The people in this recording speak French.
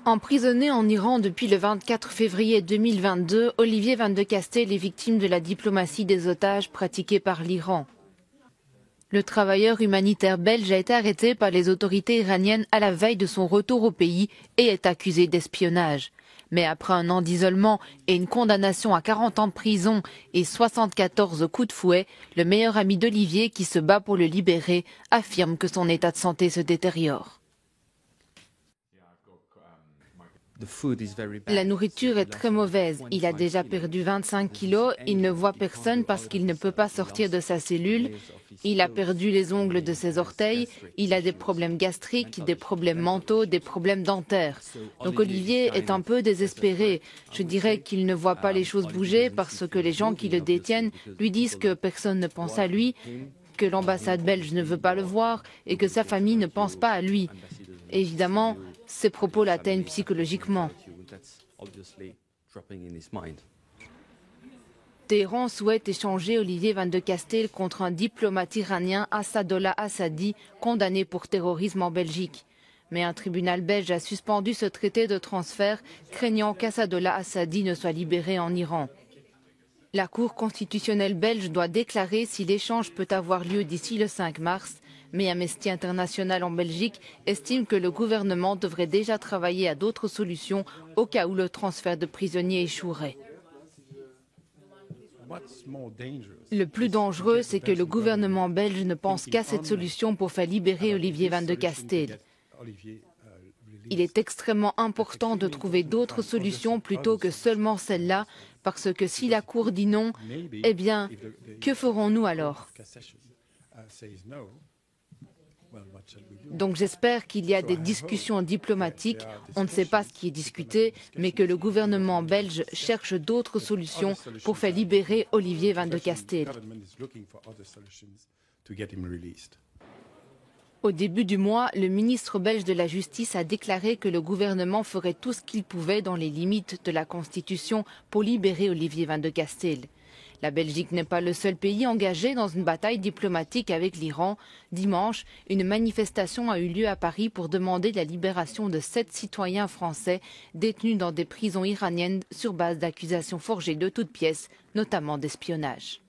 Emprisonné en Iran depuis le 24 février 2022, Olivier Van de Castell est victime de la diplomatie des otages pratiquée par l'Iran. Le travailleur humanitaire belge a été arrêté par les autorités iraniennes à la veille de son retour au pays et est accusé d'espionnage. Mais après un an d'isolement et une condamnation à 40 ans de prison et 74 coups de fouet, le meilleur ami d'Olivier, qui se bat pour le libérer, affirme que son état de santé se détériore. La nourriture est très mauvaise. Il a déjà perdu 25 kilos, il ne voit personne parce qu'il ne peut pas sortir de sa cellule. Il a perdu les ongles de ses orteils, il a des problèmes gastriques, des problèmes mentaux, des problèmes dentaires. Donc Olivier est un peu désespéré. Je dirais qu'il ne voit pas les choses bouger parce que les gens qui le détiennent lui disent que personne ne pense à lui, que l'ambassade belge ne veut pas le voir et que sa famille ne pense pas à lui. Évidemment, ces propos l'atteignent psychologiquement. Téhéran souhaite échanger Olivier Van de Castell contre un diplomate iranien, Assadollah Assadi, condamné pour terrorisme en Belgique. Mais un tribunal belge a suspendu ce traité de transfert, craignant qu'Assadollah Assadi ne soit libéré en Iran. La Cour constitutionnelle belge doit déclarer si l'échange peut avoir lieu d'ici le 5 mars, mais Amnesty International en Belgique estime que le gouvernement devrait déjà travailler à d'autres solutions au cas où le transfert de prisonniers échouerait. Le plus dangereux, c'est que le gouvernement belge ne pense qu'à cette solution pour faire libérer Olivier Van de Castell. Il est extrêmement important de trouver d'autres solutions plutôt que seulement celle-là, parce que si la Cour dit non, eh bien, que ferons-nous alors ? Donc j'espère qu'il y a des discussions diplomatiques, on ne sait pas ce qui est discuté, mais que le gouvernement belge cherche d'autres solutions pour faire libérer Olivier Van de Castell. Au début du mois, le ministre belge de la Justice a déclaré que le gouvernement ferait tout ce qu'il pouvait dans les limites de la Constitution pour libérer Olivier Van de Castell. La Belgique n'est pas le seul pays engagé dans une bataille diplomatique avec l'Iran. Dimanche, une manifestation a eu lieu à Paris pour demander la libération de 7 citoyens français détenus dans des prisons iraniennes sur base d'accusations forgées de toutes pièces, notamment d'espionnage.